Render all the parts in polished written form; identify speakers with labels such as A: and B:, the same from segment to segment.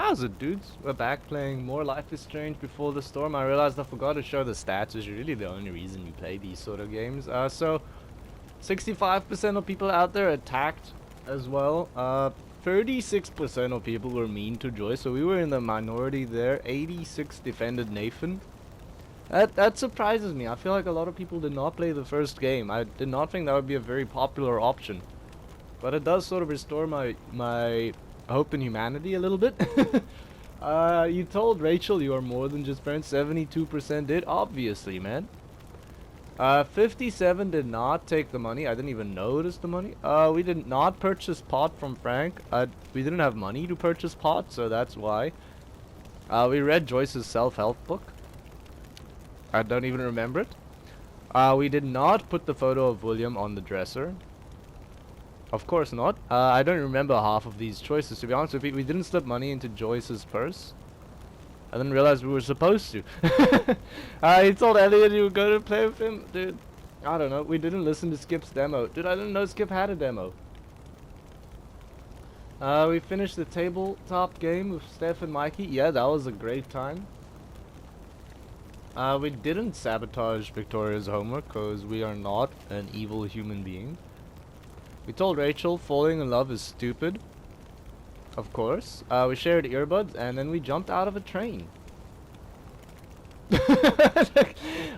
A: How's it, dudes? We're back playing more Life is Strange Before the Storm. I realized I forgot to show the stats, which is really the only reason you play these sort of games. So 65% of people out there attacked as well. 36% of people were mean to Joy, so we were in the minority there. 86 defended Nathan. That surprises me. I feel like a lot of people did not play the first game. I did not think that would be a very popular option. But it does sort of restore my hope in humanity a little bit. You told Rachel you are more than just parents. 72% did, obviously, man. 57 did not take the money. I didn't even notice the money. We did not purchase pot from Frank. We didn't have money to purchase pot, so that's why. We read Joyce's self-help book. I don't even remember it. We did not put the photo of William on the dresser. Of course not. I don't remember half of these choices, to be honest with you. We didn't slip money into Joyce's purse. I didn't realize we were supposed to. He told Elliot he would go to play with him. Dude, I don't know. We didn't listen to Skip's demo. Dude, I didn't know Skip had a demo. We finished the tabletop game with Steph and Mikey. Yeah, that was a great time. We didn't sabotage Victoria's homework because we are not an evil human being. We told Rachel falling in love is stupid. Of course. We shared earbuds and then we jumped out of a train.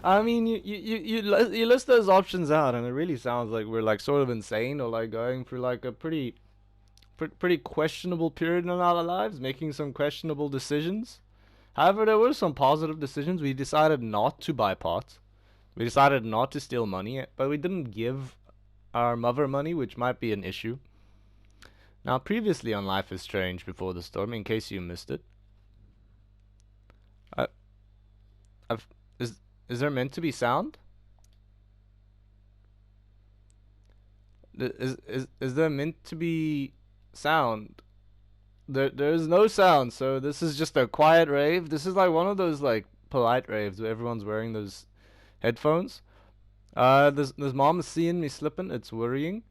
A: I mean, you list those options out and it really sounds like we're like sort of insane or like going through like a pretty questionable period in our lives, making some questionable decisions. However, there were some positive decisions. We decided not to buy pot. We decided not to steal money, but we didn't give our mother money, which might be an issue. Now, previously on Life is Strange Before the Storm, in case you missed it, is there meant to be sound? Is there meant to be sound? There is no sound, so this is just a quiet rave. This is like one of those like polite raves where everyone's wearing those headphones. This mom is seeing me slipping. It's worrying.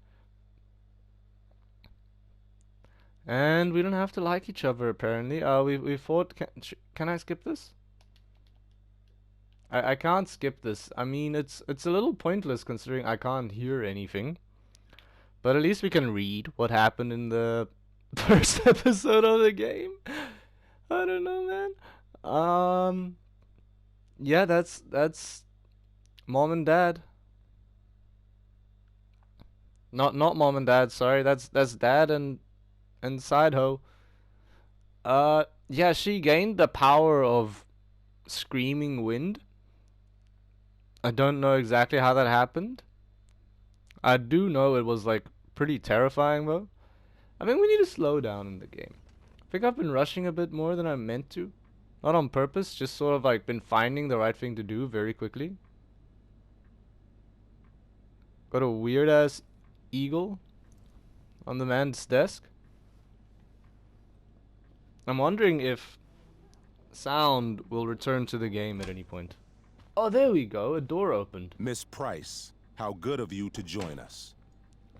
A: And we don't have to like each other apparently. We fought. Can I skip this? I can't skip this. I mean, it's a little pointless considering I can't hear anything. But at least we can read what happened in the first episode of the game. I don't know, man. Yeah, that's mom and dad. Not mom and dad. Sorry, that's dad and Sideho. Yeah, she gained the power of screaming wind. I don't know exactly how that happened. I do know it was like pretty terrifying though. I mean, we need to slow down in the game. I think I've been rushing a bit more than I meant to. Not on purpose, just sort of like been finding the right thing to do very quickly. Got a weird ass eagle on the man's desk. I'm wondering if sound will return to the game at any point. Oh, there we go. A door opened.
B: Miss Price, how good of you to join us.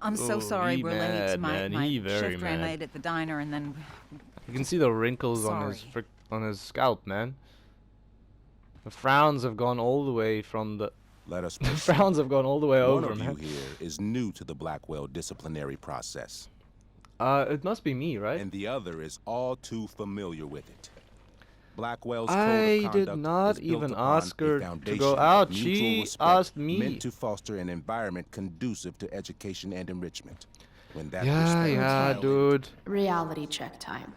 C: I'm so sorry we're late. My shift ran
A: mad.
C: late at the diner and then...
A: You can see the wrinkles on his scalp, man. The frowns have gone all the way from the...
B: Let us
A: The frowns have gone all the way over,
B: man.
A: man.
B: One of you here is new to the Blackwell disciplinary process.
A: It must be me, right?
B: And the other is all too familiar with it. Blackwell's
A: I
B: code of
A: did
B: conduct
A: not
B: is built
A: even
B: upon
A: ask
B: a
A: her to
B: foundation
A: go
B: of
A: out.
B: mutual
A: She
B: respect
A: asked me.
B: meant to foster an environment conducive to education and enrichment. When that
A: Yeah, dude.
D: Reality check time.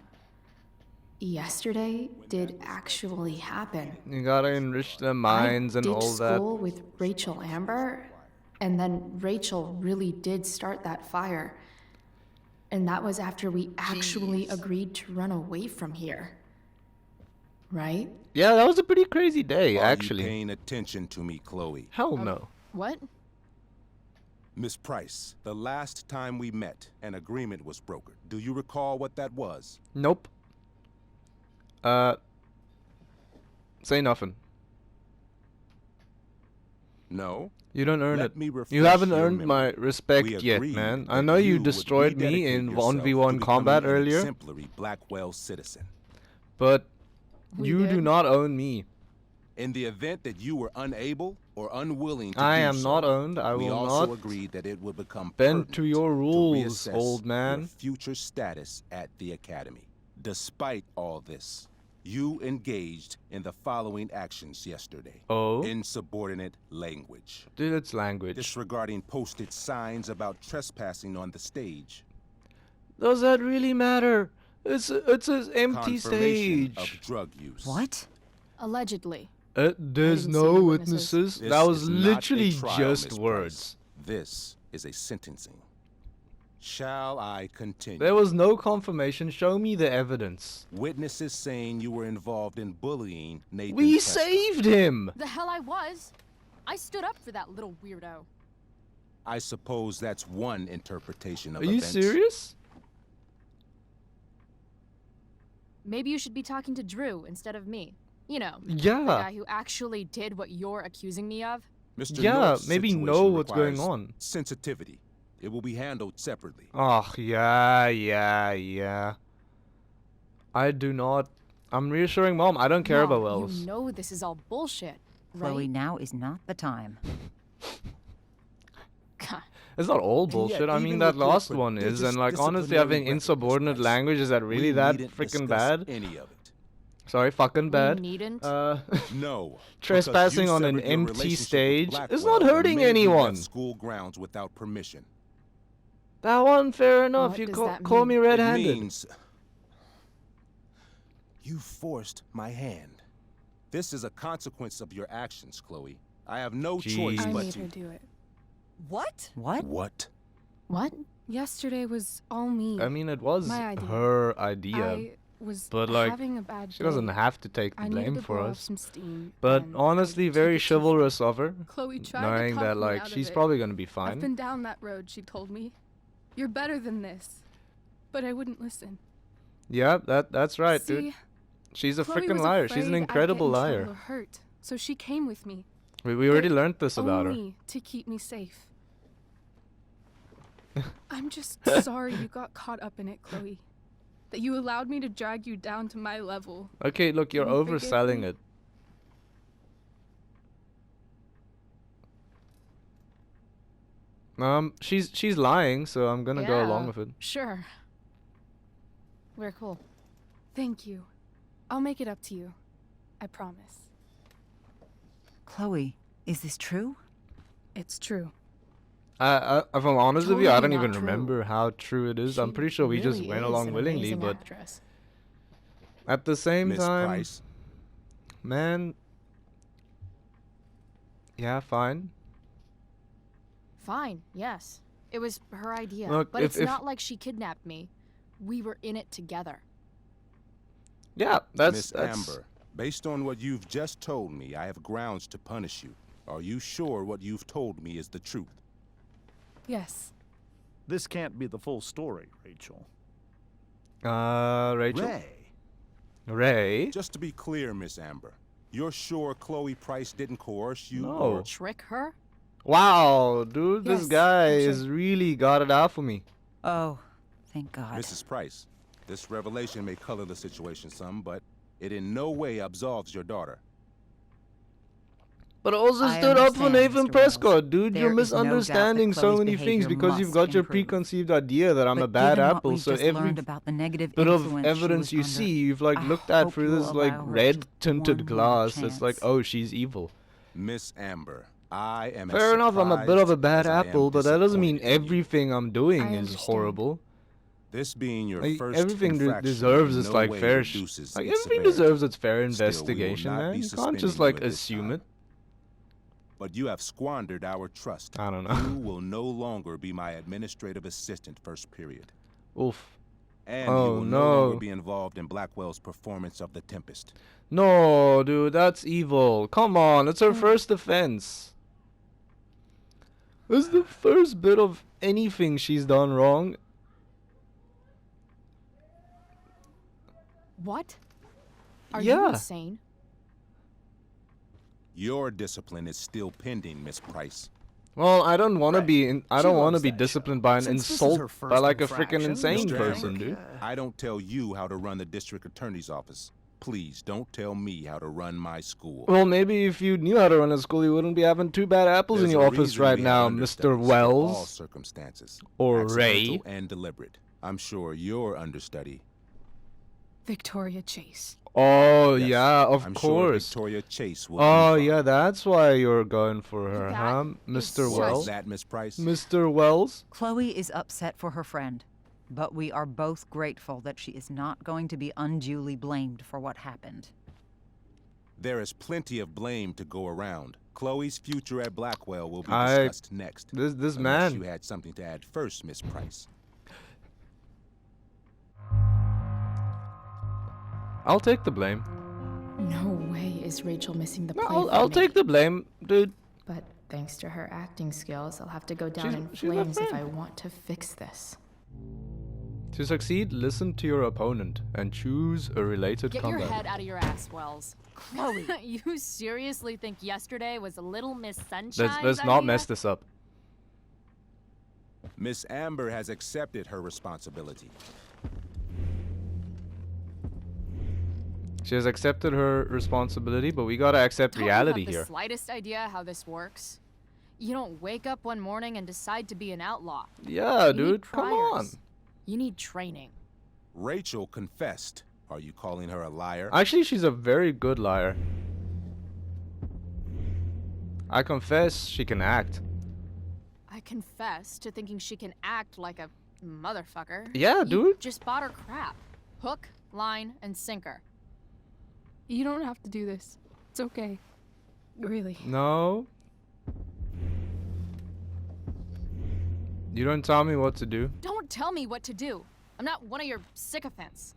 D: Yesterday did actually happen.
A: You gotta enrich their minds and
D: I
A: all
D: ditched
A: that.
D: school with Rachel Amber, and then Rachel really did start that fire. And that was after we actually agreed to run away from here. Right?
A: Yeah, that was a pretty crazy day,
B: Are
A: actually.
B: you paying attention to me, Chloe?
A: Hell no.
C: What?
B: Miss Price, the last time we met, an agreement was brokered. Do you recall what that was?
A: Nope. Say nothing.
B: No?
A: You don't earn
B: Let
A: it.
B: me refresh
A: You haven't
B: your
A: earned
B: memory.
A: my respect
B: We
A: yet,
B: agreed
A: man. I
B: that
A: know you
B: would
A: destroyed me
B: rededicate
A: in
B: yourself to
A: 1v1
B: becoming
A: combat
B: an
A: earlier.
B: exemplary Blackwell citizen.
A: But
D: We
A: you do
D: did?
A: not own me.
B: In the event that you were unable or unwilling to
A: I
B: do
A: am
B: so,
A: not owned. I
B: we
A: will
B: also
A: not
B: agreed that it would become
A: bend
B: pertinent
A: to your rules,
B: reassess
A: old
B: your
A: man.
B: future status at the academy. Despite all this, you engaged in the following actions yesterday.
A: Oh?
B: Insubordinate language.
A: Dude, it's language.
B: Disregarding posted signs about trespassing on the stage.
A: Does that really matter? It's an empty
B: Confirmation
A: stage.
B: of drug use.
C: What?
D: Allegedly.
A: There's
D: didn't see
A: no
D: any
A: witnesses.
D: witnesses.
B: This
A: That was
B: is not a
A: literally
B: trial,
A: just
B: Miss
A: words.
B: Price. This is a sentencing. Shall I continue?
A: There was no confirmation. Show me the evidence.
B: Witnesses saying you were involved in bullying Nathan
A: We
B: Prescott.
A: saved him.
E: The hell I was. I stood up for that little weirdo.
B: I suppose that's one interpretation of
A: Are you
B: events.
A: serious?
E: Maybe you should be talking to Drew instead of me. You know, the
A: Yeah.
E: guy who actually did what you're accusing me of.
B: Mr.
A: Yeah,
B: North's
A: maybe
B: situation
A: know what's going
B: requires
A: on.
B: Sensitivity. It will be handled separately.
A: Oh, yeah. I do not. I'm reassuring Mom. I don't care
E: No,
A: about Wells.
E: You know this is all bullshit, right?
C: Chloe, now is not the time.
E: God,
A: It's not all
B: yet,
A: bullshit. I mean,
B: even
A: that
B: with your
A: last one is. And, like, honestly, having
B: disciplinary
A: insubordinate
B: records,
A: language, is that really
B: we
A: that
B: needn't
A: freaking
B: discuss
A: bad?
B: Any of it.
A: Sorry, fucking bad.
E: We needn't.
B: No.
A: Trespassing
B: because you
A: on an
B: severed your
A: empty
B: relationship with
A: stage
B: Blackwell
A: is not
B: the
A: hurting
B: minute you left
A: anyone.
B: School grounds without permission.
A: That one, fair enough.
E: What
A: You
E: does
A: call,
E: that
A: call me
E: mean?
B: It
A: red-handed.
B: means you forced my hand. This is a consequence of your actions, Chloe. I have no choice
A: Jeez.
F: I
B: but
F: made
B: to.
F: her do it.
C: What? What?
B: What?
D: What?
F: Yesterday was all me.
A: I mean, it was
F: My idea.
A: her idea.
F: I was
A: but, like,
F: having a bad
A: She doesn't
F: day.
A: have to take the
F: I
A: blame
F: needed to
A: for
F: blow off
A: us.
F: some steam,
A: But
F: and
A: honestly,
F: I
A: very
F: took it too far.
A: chivalrous of her,
F: Chloe tried
A: knowing
F: to talk
A: that,
F: me
A: like,
F: out of
A: she's
F: it.
A: probably gonna be
F: I've
A: fine.
F: been down that road, she told me. You're better than this. But I wouldn't listen.
A: Yeah, that's right,
F: See,
A: dude. She's a
F: Chloe
A: freaking
F: was
A: liar. She's an
F: afraid I'd
A: incredible
F: get in
A: liar.
F: trouble or hurt, so she came with me.
A: We already
F: but
A: learned this about her.
F: Only to keep me safe. I'm just sorry you got caught up in it, Chloe. That you allowed me to drag you down to my level.
A: Okay, look, you're
F: Can you forgive
A: overselling
F: me?
A: it. She's lying, so I'm gonna go along
E: Yeah,
A: with it.
E: Sure. We're cool.
F: Thank you. I'll make it up to you. I promise.
C: Chloe, is this true?
F: It's true.
A: If I'm honest with you, I
D: Totally
A: don't
D: not
A: even
D: true.
A: remember how true it is. I'm
D: She
A: pretty sure we just
D: really
A: went
D: is
A: along
D: an
A: willingly,
D: amazing
A: but
D: actress.
A: at the same
B: Miss
A: time,
B: Price,
A: man. Yeah, fine.
E: Fine, yes. It was her idea.
A: Look,
E: but
A: if-
E: it's
A: if-
E: not like she kidnapped me. We were in it together.
A: Yeah, that's
B: Miss
A: that's.
B: Amber, based on what you've just told me, I have grounds to punish you. Are you sure what you've told me is the truth?
F: Yes.
G: This can't be the full story, Rachel.
A: Rachel. Ray.
B: Just to be clear, Miss Amber, you're sure Chloe Price didn't coerce you
A: No.
B: or...
E: Trick her?
A: Wow, dude, this
F: Yes,
A: guy
F: I'm
A: is really got it out for me.
C: Oh, thank God.
B: Mrs. Price, this revelation may color the situation some, but it in no way absolves your daughter.
A: But also
C: I
A: stood up for
C: understand,
A: Nathan
C: Mr.
A: Prescott,
C: Wells.
A: dude.
C: There
A: You're
C: is no doubt that
A: misunderstanding so
C: Chloe's
A: many things
C: behavior
A: because you've
C: must
A: got your
C: improve.
A: preconceived idea that I'm
C: But
A: a bad
C: given what
A: apple.
C: we've
A: So
C: just
A: every
C: learned about the negative
A: bit of
C: influence she
A: evidence
C: was
A: you
C: under,
A: see, you've like
C: I
A: looked at
C: hope
A: through
C: you
A: this
C: will
A: like
C: allow her
A: red
C: just
A: tinted
C: one more
A: glass. It's like,
C: chance.
A: oh, she's evil.
B: Miss Amber, I am as
A: Fair enough, I'm a bit of a
B: surprised
A: bad
B: as I am
A: apple, but that doesn't mean
B: disappointed in you.
A: everything I'm doing
F: I
A: is
F: understand.
A: horrible.
B: This being your
A: Like,
B: first
A: everything
B: infraction
A: deserves
B: in
A: its
B: no
A: like
B: way
A: fair,
B: reduces
A: like
B: its
A: everything
B: severity.
A: deserves its fair
B: Still, we will
A: investigation,
B: not
A: man.
B: be
A: You can't
B: suspending
A: just
B: you
A: like
B: at this
A: assume
B: time.
A: it.
B: But you have squandered our trust.
A: I don't
B: You
A: know.
B: will no longer be my administrative assistant first period.
A: Oof.
B: And
A: Oh,
B: you will no
A: no.
B: longer be involved in Blackwell's performance of The Tempest.
A: No, dude, that's evil. Come on, it's her first offense. It's the first bit of anything she's done wrong.
E: What? Are you
A: Yeah.
E: insane?
B: Your discipline is still pending, Miss Price.
A: Well, I don't want to
G: Right.
A: be. I
G: She
A: don't want to
G: loves
A: be
G: that
A: disciplined
G: show.
A: by an
G: Since this is
A: insult
G: her
A: by
G: first
A: like a freaking
G: infraction,
A: insane
B: Mr.
A: person,
B: Amber,
A: dude.
B: I don't tell you how to run the district attorney's office. Please don't tell me how to run my school.
A: Well, maybe if you knew how to run a school, you wouldn't be having two bad apples
B: There's
A: in your
B: a
A: office
B: reason
A: right
B: we
A: now,
B: have
A: Mr.
B: understudies for all
A: Wells.
B: circumstances.
A: Or
B: Accidental
A: Ray.
B: and deliberate. I'm sure your understudy.
F: Victoria Chase.
A: Oh,
B: Yes,
A: yeah, of
B: I'm sure
A: course.
B: Victoria Chase will
A: Oh,
B: be fine.
A: yeah, that's why you're going for her,
E: That
A: huh,
E: is
A: Mr.
E: such-
A: Wells?
B: Was that Miss Price?
A: Mr. Wells?
C: Chloe is upset for her friend, but we are both grateful that she is not going to be unduly blamed for what happened.
B: There is plenty of blame to go around. Chloe's future at Blackwell will be
A: I-
B: discussed next.
A: This
B: Unless
A: man.
B: you had something to add first, Miss Price.
A: I'll take the blame.
D: No way is Rachel missing the
A: No,
D: play
A: I'll
D: for
A: take
D: me.
A: the blame, dude.
D: But thanks to her acting skills, I'll have to go down in
A: she's my
D: flames if I
A: friend.
D: want to fix this.
A: To succeed, listen to your opponent and choose a related
E: Get your
A: combat.
E: head out of your ass, Wells.
C: Chloe!
E: You seriously think yesterday was a Little Miss Sunshine's
A: Let's not
E: idea?
A: mess this up.
B: Miss Amber has accepted her responsibility.
A: She has accepted her responsibility, but we gotta accept
E: Don't
A: reality
E: you have
A: here.
E: the slightest idea how this works? You don't wake up one morning and decide to be an outlaw.
A: Yeah,
E: You need
A: dude, come on.
E: priors. You need training.
B: Rachel confessed. Are you calling her a liar?
A: Actually, she's a very good liar. I confess she can act.
E: I confess to thinking she can act like a motherfucker.
A: Yeah,
E: You
A: dude.
E: just bought her crap. Hook, line, and sinker.
F: You don't have to do this. It's okay. Really.
A: No. You don't tell me what to do.
E: Don't tell me what to do. I'm not one of your sycophants.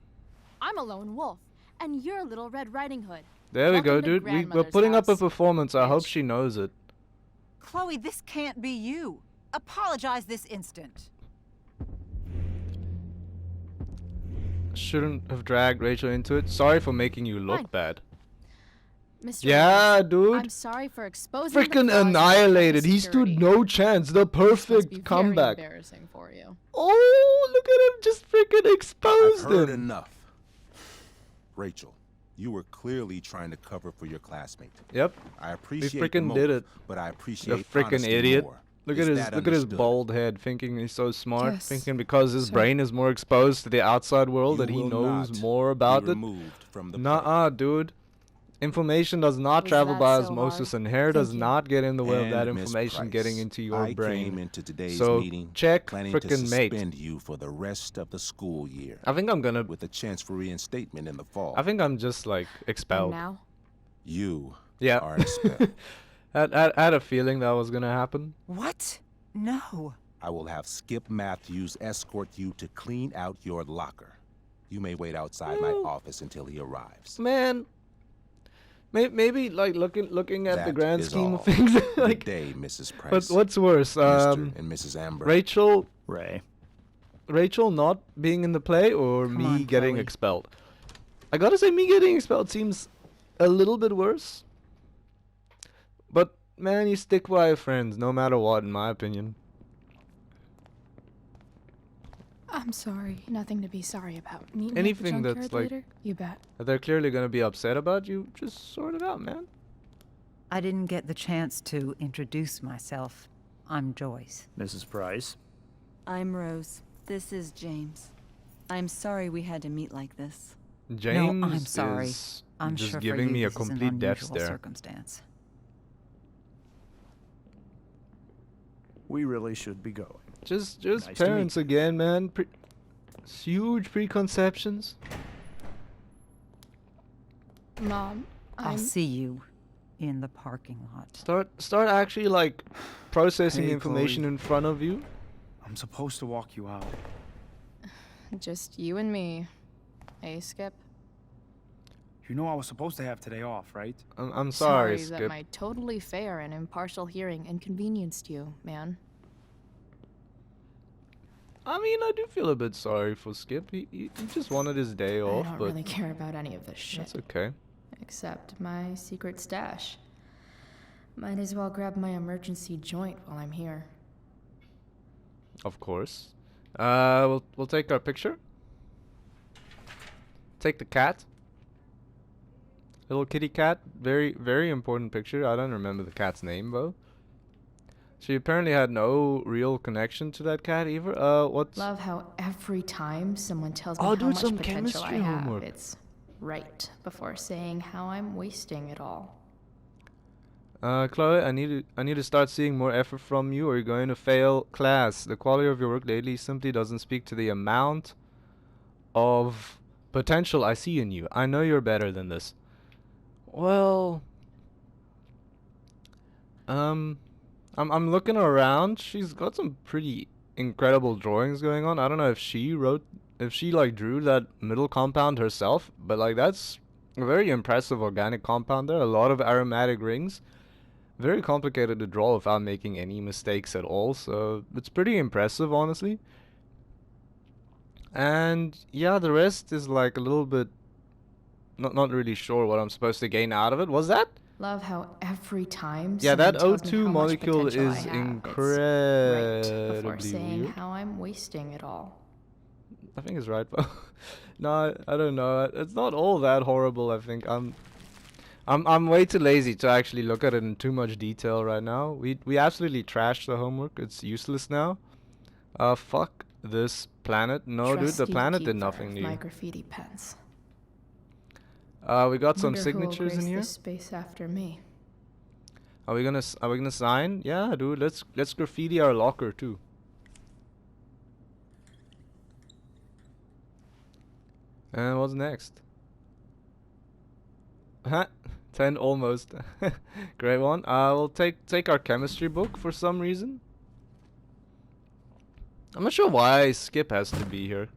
E: I'm a lone wolf, and you're Little Red Riding Hood.
A: There we go,
E: Welcome to
A: dude. We're
E: grandmother's
A: putting up a
E: house,
A: performance. I hope
E: bitch.
A: she knows it.
C: Chloe, this can't be you. Apologize this instant.
A: Shouldn't have dragged Rachel into it. Sorry for making you look
E: Fine.
A: bad.
E: Mr.
A: Yeah,
E: Wells,
A: dude.
E: I'm sorry for exposing the
A: Freaking
E: flaws in your
A: annihilated. He
E: security.
A: stood no chance. The
E: This must be
A: perfect
E: very
A: comeback.
E: embarrassing for you.
A: Oh, look at him. Just freaking
B: I've
A: exposed
B: heard
A: him.
B: enough. Rachel, you were clearly trying to cover for your classmate.
A: Yep.
B: I appreciate the
A: freaking
B: motive,
A: did it.
B: but I
A: The
B: appreciate
A: freaking
B: honesty
A: idiot.
B: more.
A: Look
B: Is
A: at his
B: that
A: look at his
B: understood?
A: bald head, thinking he's so smart,
F: Yes,
A: thinking because his
F: sir.
A: brain is more exposed to the outside world
B: You
A: that he
B: will
A: knows
B: not
A: more
B: be
A: about it.
B: removed from the
A: Nuh-uh, dude. Information does not
E: Was
A: travel
E: that
A: by
E: so
A: osmosis,
E: hard?
A: and hair does
E: Thank you.
A: not get in the way of
B: And
A: that
B: Miss
A: information
B: Price,
A: getting into your
B: I
A: brain.
B: came into today's
A: So,
B: meeting
A: check
B: planning to
A: frickin' mate.
B: suspend you for the rest of the school year,
A: I think I'm gonna.
B: with a chance for reinstatement in the fall.
A: I think I'm just like
E: And
A: expelled.
E: now?
B: You
A: Yeah.
B: are expelled.
A: I had a feeling that was gonna happen.
C: What? No.
B: I will have Skip Matthews escort you to clean out your locker. You may wait outside my office until he arrives.
A: Man, maybe like looking at the
B: That
A: grand
B: is
A: scheme
B: all.
A: of things,
B: Good
A: like.
B: day, Mrs.
A: But
B: Price.
A: what's worse,
B: Mr. and Mrs. Amber.
A: Rachel
G: Ray.
A: not being in the play, or
C: Come
A: me
C: on,
A: getting
C: Chloe.
A: expelled? I gotta say, me getting expelled seems a little bit worse. But man, you stick by your friends no matter what, in my opinion.
F: I'm sorry.
D: Nothing to be sorry about.
F: Meet me at the
A: Anything that's
F: junkyard
A: like-
F: later? You bet.
A: If they're clearly gonna be upset about you, just sort it out, man.
C: I didn't get the chance to introduce myself. I'm Joyce.
G: Mrs. Price.
H: I'm Rose. This is James. I'm sorry we had to meet like this.
A: James
C: no, I'm sorry.
A: is
C: I'm
A: just
C: sure
A: giving
C: for
A: me
C: you
A: a
C: this is an
A: complete death
C: unusual
A: stare.
C: circumstance.
G: We really should be going.
A: Just
G: Nice to meet
A: parents again, man. Huge preconceptions.
F: Mom,
C: I'll see you in the parking lot.
A: Start actually like processing
I: Hey,
A: information
I: Chloe.
A: in front of you.
I: I'm supposed to walk you out.
E: Just you and me. Hey, Skip.
I: You know I was supposed to have today off, right?
A: I'm sorry,
E: that
A: Skip.
E: my totally fair and impartial hearing inconvenienced you, man.
A: I mean, I do feel a bit sorry for Skip. He just wanted his day
D: I
A: off,
D: don't
A: but
D: really care about any of this shit.
A: that's okay.
D: Except my secret stash. Might as well grab my emergency joint while I'm here.
A: Of course. We'll take our picture. Take the cat. Little kitty cat. Very, very important picture. I don't remember the cat's name though. She apparently had no real connection to that cat either. What's...
D: Love how every time someone tells me
A: Oh,
D: how
A: dude,
D: much
A: some
D: potential I
A: chemistry
D: have,
A: homework.
D: it's right before saying how I'm wasting it all.
A: Chloe, I need to start seeing more effort from you or you're going to fail class. The quality of your work lately simply doesn't speak to the amount of potential I see in you. I know you're better than this. Well, I'm looking around. She's got some pretty incredible drawings going on. I don't know if she like drew that middle compound herself, but like that's a very impressive organic compound there. A lot of aromatic rings. Very complicated to draw without making any mistakes at all, so it's pretty impressive, honestly. And yeah, the rest is like a little bit not really sure what I'm supposed to gain out of it. Was that?
D: Love how every time
A: Yeah,
D: someone
A: that
D: tells me
A: O2
D: how much
A: molecule
D: potential I
A: is
D: have, it's right before
A: incredibly
D: saying
A: weird.
D: how I'm wasting it all.
A: I think it's right, but no, I don't know. It's not all that horrible. I think I'm way too lazy to actually look at it in too much detail right now. We absolutely trashed the homework. It's useless now. Fuck this planet. No, dude, the
D: Trusty
A: planet did
D: keeper
A: nothing
D: of
A: to
D: my
A: you.
D: graffiti pens.
A: We got some
D: Wonder
A: signatures
D: who'll
A: in
D: grace
A: here.
D: this space after me.
A: Are we gonna sign? Yeah, dude. Let's graffiti our locker too. And what's next? Huh? 10 almost. Great one. We'll take our chemistry book for some reason. I'm not sure why Skip has to be here.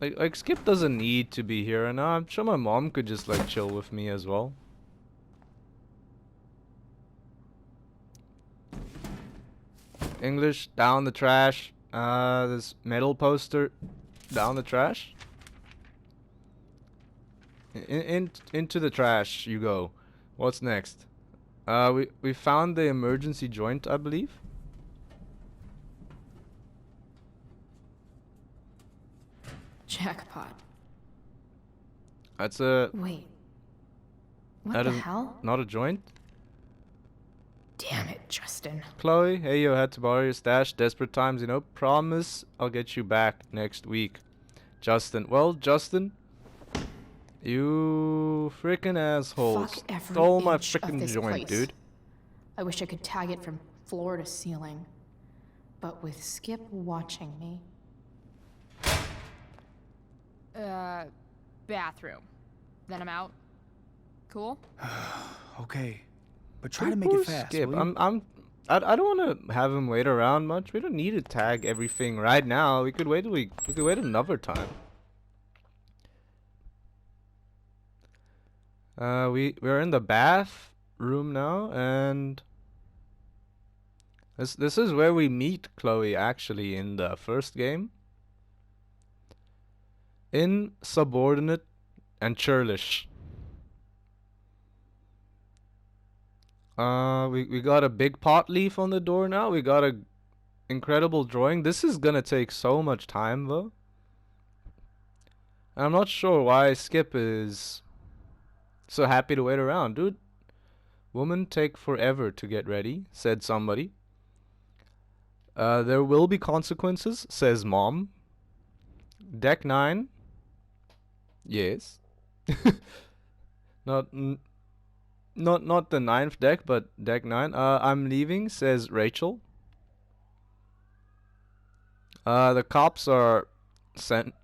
A: Like Skip doesn't need to be here, and I'm sure my mom could just like chill with me as well. English down the trash. This metal poster down the trash. Into the trash you go. What's next? We found the emergency joint, I believe.
D: Jackpot.
A: That's a...
D: Wait. What
A: that
D: the
A: is
D: hell?
A: not a joint.
D: Damn it, Justin.
A: Chloe, hey yo, had to borrow your stash. Desperate times, you know. Promise I'll get you back next week. Justin. Well, Justin, you freaking assholes.
D: Fuck every
A: Stole my
D: inch of
A: freaking
D: this
A: joint,
D: place.
A: dude.
D: I wish I could tag it from floor to ceiling. But with Skip watching me.
E: Bathroom. Then I'm out. Cool?
I: Okay. But try to make
A: Poor
I: it fast,
A: Skip.
I: will you?
A: I don't want to have him wait around much. We don't need to tag everything right now. We could wait another time. We're in the bathroom now, and this is where we meet Chloe actually in the first game. Insubordinate and churlish. We got a big pot leaf on the door now. We got a incredible drawing. This is gonna take so much time though. I'm not sure why Skip is so happy to wait around, dude. Women take forever to get ready, said somebody. There will be consequences, says mom. Deck 9. Yes. Not the 9th deck, but deck 9. I'm leaving, says Rachel. The cops are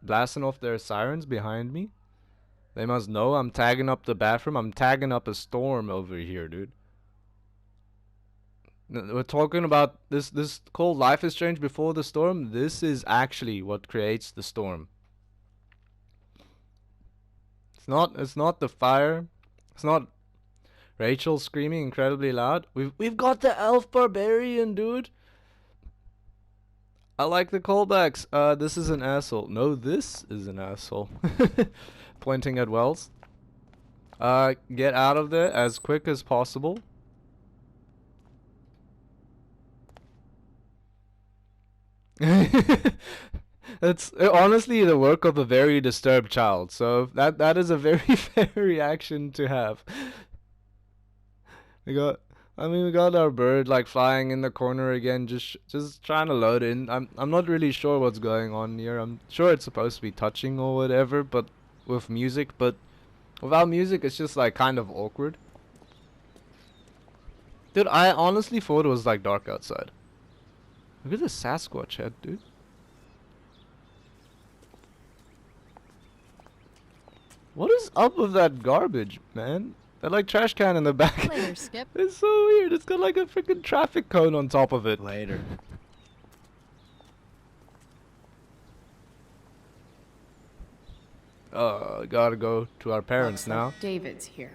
A: blasting off their sirens behind me. They must know I'm tagging up the bathroom. I'm tagging up a storm over here, dude. We're talking about this called Life is Strange Before the Storm. This is actually what creates the storm. It's not the fire. It's not Rachel screaming incredibly loud. We've got the elf barbarian, dude. I like the callbacks. This is an asshole. No, this is an asshole. Pointing at Wells. Get out of there as quick as possible. It's honestly the work of a very disturbed child. So that is a very fair reaction to have. We got, we got our bird like flying in the corner again, just trying to load in. I'm not really sure what's going on here. I'm sure it's supposed to be touching or whatever, but with music, but without music, it's just like kind of awkward. Dude, I honestly thought it was like dark outside. Look at the Sasquatch head, dude. What is up with that garbage, man? That like trash can in the back.
E: Later, Skip.
A: It's so weird. It's got like a freaking traffic cone on top of it.
I: Later.
A: Gotta go to our parents
D: Looks like
A: now.
D: David's here.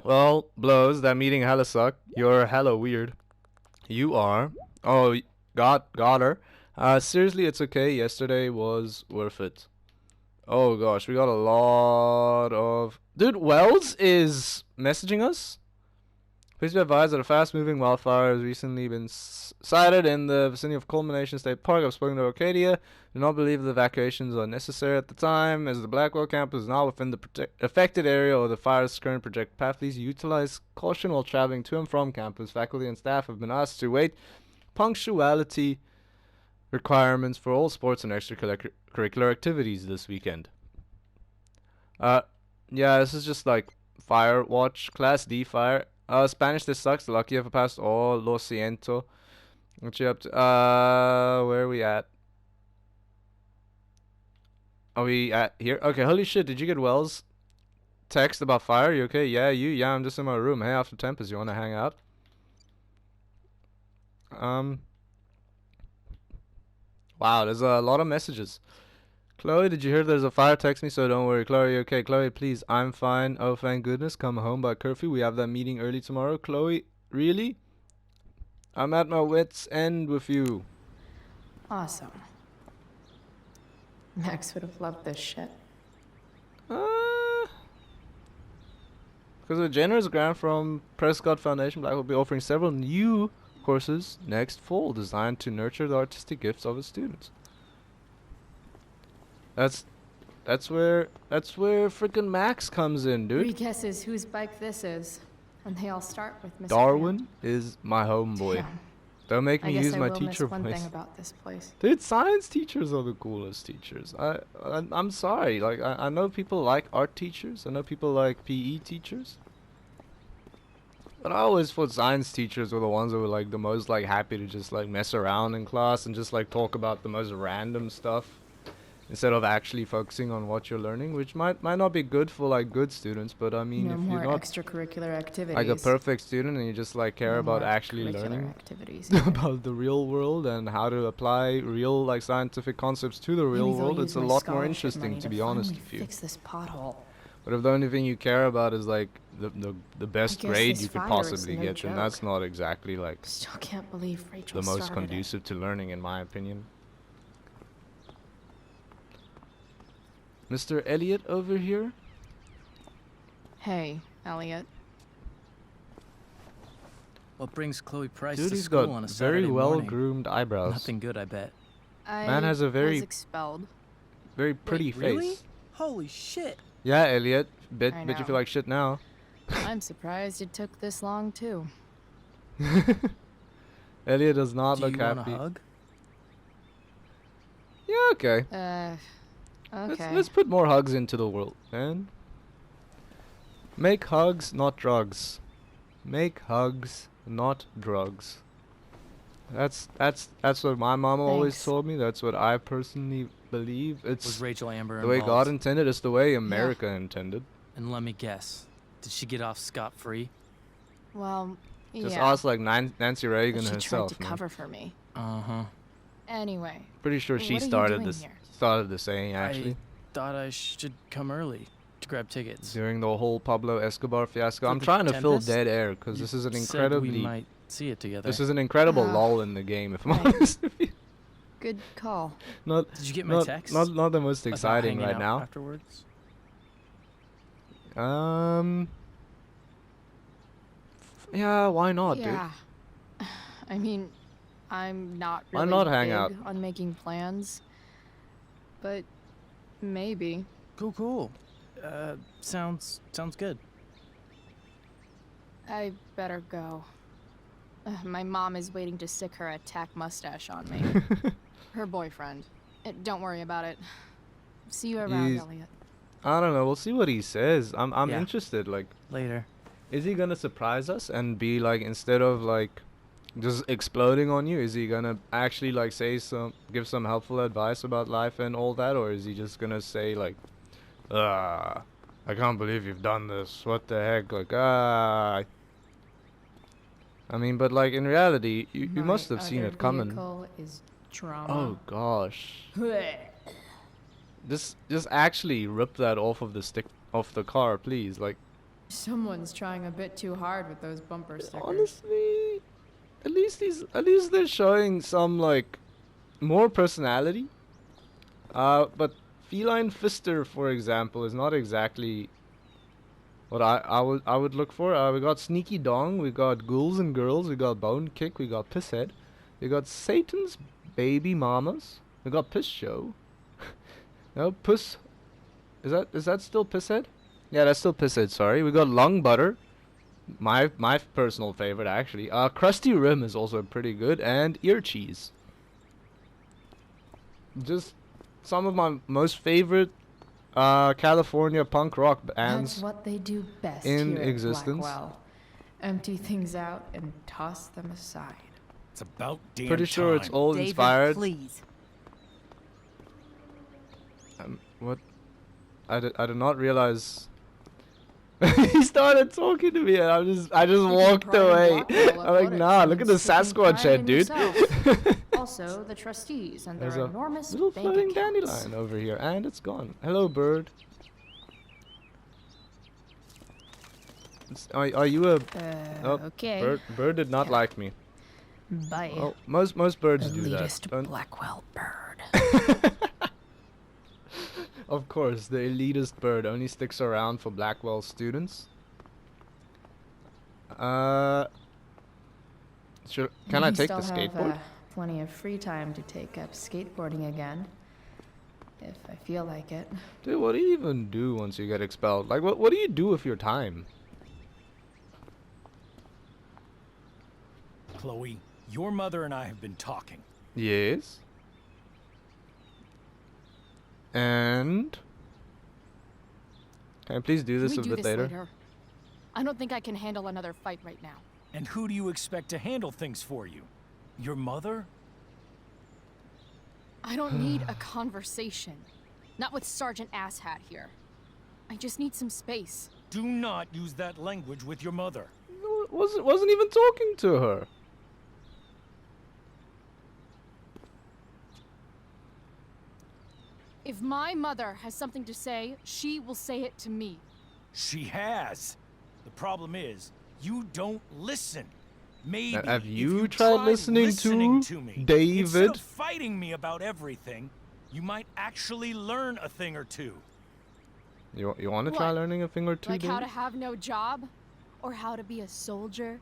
A: Well, blows. That meeting hella sucked. You're hella weird. You are. Oh, got her. Seriously, it's okay. Yesterday was worth it. Oh gosh, we got a lot of... Dude, Wells is messaging us. Please be advised that a fast-moving wildfire has recently been sighted in the vicinity of Culmination State Park. I've spoken to Arcadia. Do not believe the evacuations are necessary at the time, as the Blackwell campus is not within the affected area or the fire's current projected path. Please utilize caution while traveling to and from campus. Faculty and staff have been asked to wait punctuality requirements for all sports and extracurricular activities this weekend. Yeah, this is just like fire watch, Class D fire. Spanish, this sucks. Lucky if I passed all. Lo siento. What you up to? Where are we at? Are we at here? Okay, holy shit, did you get Wells' text about fire? You okay? Yeah, you? Yeah, I'm just in my room. Hey, after Tempest, you wanna hang out? Wow, there's a lot of messages. Chloe, did you hear there's a fire? Text me, so don't worry. Chloe, you okay? Chloe, please, I'm fine. Oh, thank goodness. Come home by curfew. We have that meeting early tomorrow. Chloe, really? I'm at my wit's end with you.
D: Awesome. Max would have loved this shit.
A: Because a generous grant from Prescott Foundation, Black will be offering several new courses next fall designed to nurture the artistic gifts of its students. That's where freaking Max comes in, dude.
D: 3 guesses whose bike this is, and they all start with Mr.
A: Darwin is my homeboy.
D: Damn.
A: Don't make
D: I
A: me
D: guess
A: use
D: I
A: my
D: will
A: teacher
D: miss one
A: voice.
D: thing about this place.
A: Dude, science teachers are the coolest teachers. I'm sorry. Like I know people like art teachers. I know people like PE teachers. But I always thought science teachers were the ones that were like the most like happy to just like mess around in class and just like talk about the most random stuff instead of actually focusing on what you're learning, which might not be good for like good students. But I mean,
D: No
A: if
D: more
A: you're not
D: extracurricular activities.
A: like a perfect student and you just like care
D: No
A: about
D: more
A: actually
D: curricular
A: learning
D: activities.
A: about the real world and how to apply real like scientific concepts to the real
D: Maybe they'll
A: world,
D: use
A: it's a
D: my
A: lot more
D: scholarship
A: interesting
D: money
A: to be honest
D: finally
A: with you.
D: Fix this pothole.
A: But if the only thing you care about is like the best
D: guess
A: grade
D: this
A: you could
D: fire is
A: possibly
D: no
A: get, then
D: joke.
A: that's not exactly like
D: Still can't believe Rachel
A: the most
D: started it.
A: conducive to learning in my opinion. Mr. Elliot over here?
E: Hey, Elliot.
J: What brings Chloe Price
A: Dude,
J: to
A: he's
J: school
A: got
J: on a
A: very
J: Saturday
A: well
J: morning?
A: groomed eyebrows.
J: Nothing good, I bet.
A: Man has a very
E: was expelled.
A: very pretty face.
J: Really? Holy shit!
A: Yeah, Elliot. Bet
E: I
A: you
E: know.
A: feel like shit now.
E: I'm surprised it took this long too.
A: Elliot does not
J: Do
A: look
J: you want
A: happy.
J: a hug?
A: Yeah, okay.
E: Okay.
A: Let's put more hugs into the world, man. Make hugs, not drugs. Make hugs, not drugs. That's what my mom always
D: Thanks.
A: told me. That's what I personally believe.
J: Was
A: It's
J: Rachel Amber
A: the way
J: involved?
A: God intended. It's the way America intended.
J: And let me guess. Did she get off scot-free?
E: Well,
A: Just
E: yeah.
A: ask like Nancy
E: But
A: Reagan
E: she
A: herself.
E: tried to
A: man.
E: cover for me.
J: Uh-huh.
E: Anyway,
A: Pretty sure she
E: what are you
A: started
E: doing
A: this.
E: here?
A: Started the saying actually.
J: I thought I should come early to grab tickets.
A: During the whole Pablo Escobar fiasco.
J: For
A: I'm
J: the
A: trying to fill
J: Tempest?
A: dead air because
J: You
A: this is an
J: said
A: incredibly
J: we might see it together.
A: this is an incredible
E: Ah.
A: lull in the game. If I'm
E: Right.
A: honest with you.
E: good call.
A: Not
J: Did you get my
A: not,
J: text?
A: not the most
J: about
A: exciting
J: hanging
A: right
J: out
A: now.
J: Afterwards?
A: Yeah, why not,
E: yeah. I mean,
D: I'm not
A: Why
D: really
A: not hang
D: big
A: out?
D: on making plans. But maybe.
J: Cool. Sounds good.
D: I better go. My mom is waiting to stick her attack mustache on me. Her boyfriend. Don't worry about it. See you around,
A: He's-
D: Elliot.
A: I don't know. We'll see what he says. I'm
J: Yeah.
A: interested. Like,
J: Later.
A: is he gonna surprise us and be like, instead of like just exploding on you, is he gonna actually like give some helpful advice about life and all that, or is he just gonna say like, I can't believe you've done this. What the heck? Like, I mean, but like in reality, you must have seen it coming.
D: Is trauma.
A: Oh gosh. Just actually rip that off of the car, please. Like,
D: Someone's trying a bit too hard with those bumper stickers.
A: honestly, at least they're showing some like more personality. But Feline Fister, for example, is not exactly what I would look for. We got Sneaky Dong, we got Ghouls and Girls, we got Bone Kick, we got Pisshead, we got Satan's Baby Mamas, we got Piss Show. No, Puss. Is that still Pisshead? Yeah, that's still Pisshead. Sorry, we got Long Butter. My personal favorite, actually. Krusty Rim is also pretty good, and Ear Cheese. Just some of my most favorite California punk rock bands.
D: That's what they do best
A: in
D: here at
A: existence.
D: Blackwell. Empty things out and toss them aside.
G: It's about damn
A: Pretty sure it's
G: time.
A: all
C: David,
A: inspired.
C: please.
A: What? I did not realize. He started talking to me, and I just walked
D: pride in
A: away.
D: Blackwell
A: I'm like,
D: Athletics
A: nah, look at the
D: means taking
A: Sasquatch
D: pride
A: head,
D: in
A: dude.
D: yourself. Also, the trustees and
A: There's
D: their
A: a
D: enormous
A: little
D: bank
A: floating
D: accounts.
A: dandelion over here, and it's gone. Hello, bird. Are you a? Oh,
D: Okay.
A: Bird did not
D: Yeah.
A: like me.
D: Bye.
A: Oh, most birds do that.
D: Elitist
A: Don't-
D: Blackwell bird.
A: Of course, the elitist bird only sticks around for Blackwell students. Sure. Can I
D: We
A: take the
D: still
A: skateboard?
D: Have, plenty of free time to take up skateboarding again, if I feel like it.
A: Dude, what do you even do once you get expelled? Like, what do you do with your time?
G: Chloe, your mother and I have been talking.
A: Yes. And can I please do
E: Can
A: this
E: we
A: a
E: do
A: bit
E: this
A: later?
E: I don't think I can handle another fight right now.
G: And who do you expect to handle things for you? Your mother?
E: I don't need a conversation. Not with Sergeant Asshat here. I just need some space.
G: Do not use that language with your mother.
A: No, it wasn't even talking to her.
E: If my mother has something to say, she will say it to me.
G: She has. The problem is, you don't listen. Maybe
A: Have
G: if
A: you tried listening to
G: me,
A: David?
G: instead of fighting me about everything, you might actually learn a thing or two.
A: You want to try
E: What?
A: learning a thing or two,
E: Like how to
A: David?
E: have no job? Or how to be a soldier?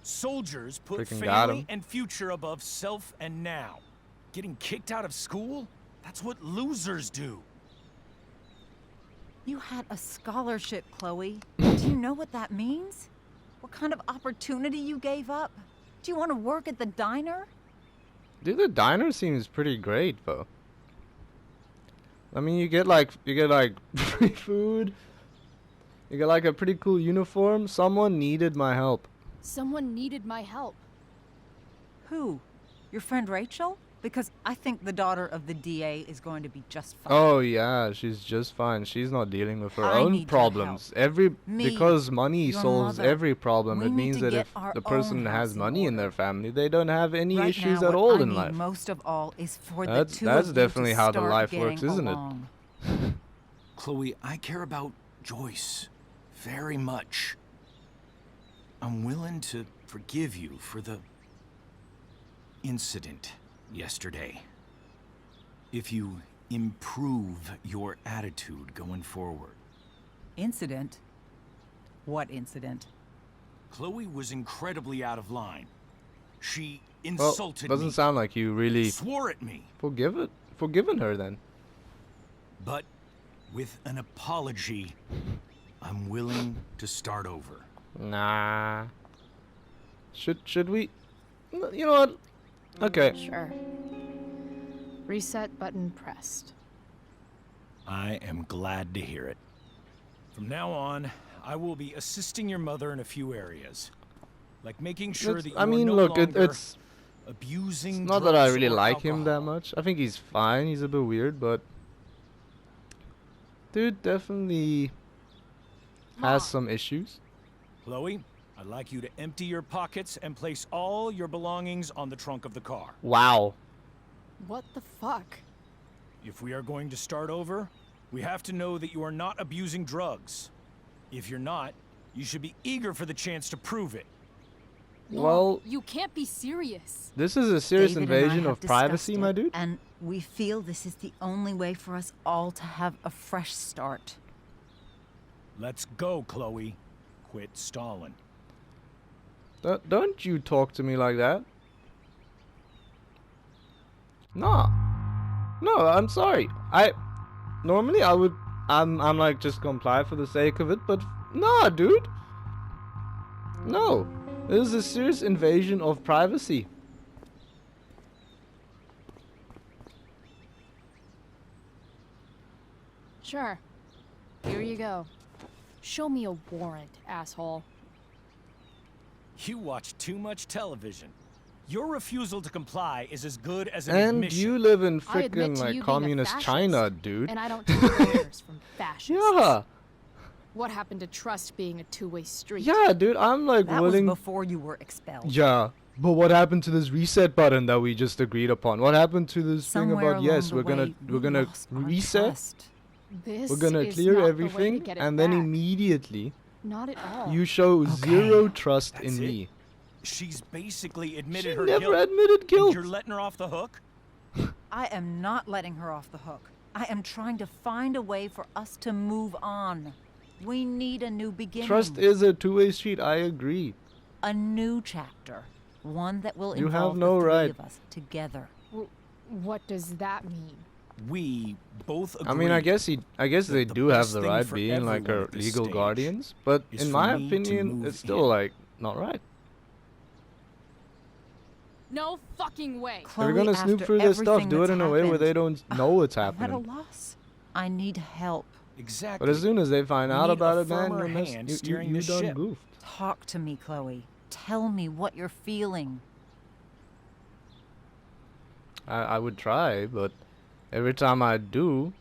G: Soldiers put
A: Freaking got
G: family
A: him.
G: and future above self and now. Getting kicked out of school? That's what losers do.
C: You had a scholarship, Chloe. Do you know what that means? What kind of opportunity you gave up? Do you want to work at the diner?
A: Dude, the diner seems pretty great, though. I mean, you get like free food. You get like a pretty cool uniform. Someone needed my help.
E: Someone needed my help.
C: Who? Your friend Rachel? Because I think the daughter of the DA is going to be just fine.
A: Oh yeah, she's just fine. She's not dealing with her
C: I
A: own
C: need your
A: problems.
C: Me,
A: Because money
C: your
A: solves
C: mother.
A: every problem.
C: We
A: It
C: need
A: means
C: to
A: that
C: get
A: if
C: our
A: the person
C: own
A: has
C: house in
A: money in
C: order.
A: their family, they don't have any
C: Right
A: issues
C: now,
A: at
C: what
A: all
C: I
A: in
C: need
A: life.
C: most of all is for
A: That's-
C: the two
A: that's
C: of
A: definitely
C: you to
A: how the
C: start
A: life works,
C: getting
A: isn't it?
C: along.
K: Chloe, I care about Joyce very much. I'm willing to forgive you for the incident yesterday. If you improve your attitude going forward.
C: Incident? What incident?
K: Chloe was incredibly out of line. She
A: Well,
K: insulted
A: doesn't
K: me.
A: sound like you really
K: Swore at me.
A: forgiven her then.
K: But with an apology, I'm willing to start over.
A: Nah. Should we? You know what? Okay.
D: Sure. Reset button pressed.
K: I am glad to hear it.
G: From now on, I will be assisting your mother in a few areas. Like making sure
A: It's-
G: that you
A: I mean,
G: are no
A: look,
G: longer
A: it's
G: abusing
A: not that I
G: drugs
A: really
G: or
A: like him that
G: alcohol.
A: much. I think he's fine. He's a bit weird, but dude definitely has some issues.
G: Chloe, I'd like you to empty your pockets and place all your belongings on the trunk of the car.
A: Wow.
D: What the fuck?
G: If we are going to start over, we have to know that you are not abusing drugs. If you're not, you should be eager for the chance to prove it.
A: Well,
E: You can't be serious.
A: this is a serious
C: David and I
A: invasion
C: have
A: of privacy,
C: discussed
A: my
C: it,
A: dude.
C: And we feel this is the only way for us all to have a fresh start.
G: Let's go, Chloe. Quit stalling.
A: Don't you talk to me like that. No. No, I'm sorry. Normally I would I'm like just comply for the sake of it, but nah, dude. No. This is a serious invasion of privacy.
E: Sure. Here you go. Show me a warrant, asshole.
G: You watch too much television. Your refusal to comply is as good as an
A: And
G: admission.
A: you live in
E: I admit
A: frickin'
E: to
A: like
E: you being a
A: communist
E: fascist,
A: China, dude.
E: And I don't take orders from fascists.
A: Yeah.
E: What happened to trust being a two-way street?
A: Yeah, dude, I'm like
C: That
A: willing.
C: was before you were expelled.
A: Yeah. But what happened to this reset button that we just agreed upon? What happened to this
C: Somewhere
A: thing about
C: along
A: yes,
C: the
A: we're gonna
C: way,
A: we're
C: we
A: gonna
C: lost our
A: reset,
C: trust.
E: This
A: we're gonna
E: is
A: clear
E: not the way to
A: everything,
E: get it
A: and then
E: back.
A: immediately
E: Not at all.
A: you show zero trust
G: That's
A: in
G: it?
A: me.
G: She's basically admitted
A: She
G: her
A: never
G: guilt.
A: admitted
G: and
A: guilt.
G: you're letting her off the hook?
C: I am not letting her off the hook. I am trying to find a way for us to move on. We need a new beginning.
A: Trust is a two-way street. I agree.
C: a new chapter. One that will
A: You have
C: involve
A: no
C: the three
A: right.
C: of us together.
D: What does that mean?
G: We both agree.
A: I mean, I guess they
G: the
A: do have
G: best
A: the
G: thing
A: right
G: for
A: being like
G: everyone
A: our
G: at this
A: legal
G: stage
A: guardians, but
G: is
A: in
G: for
A: my
G: me to
A: opinion,
G: move
A: it's still
G: in.
A: like not right.
E: No fucking way.
A: If
C: Chloe,
A: you're gonna snoop
C: after
A: through their stuff,
C: everything
A: do it
C: that's
A: in a way where they
C: happened,
A: don't know what's
C: I'm at a
A: happening.
C: loss. I need help.
G: Exactly.
A: But as soon as they find
G: We
A: out
G: need
A: about
G: a
A: it, man,
G: firmer
A: you're
G: hand
A: you
G: steering this
A: done
G: ship.
A: goofed.
C: Talk to me, Chloe. Tell me what you're feeling.
A: I would try, but every time I do,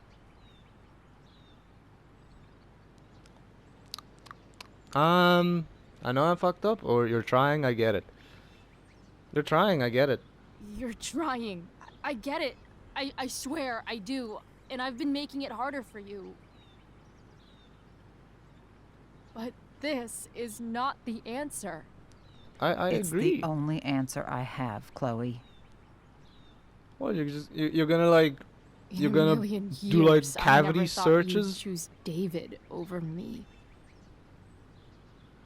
A: I know I fucked up, or you're trying, I get it. You're trying, I get it.
E: You're trying. I get it. I swear I do. And I've been making it harder for you. But this is not the answer.
A: I
C: It's
A: agree.
C: the only answer I have, Chloe.
A: What, you're gonna like,
D: In
A: you're
D: a
A: gonna
D: million
A: do like
D: years,
A: cavity
D: I never thought
A: searches?
D: You'd choose David over me.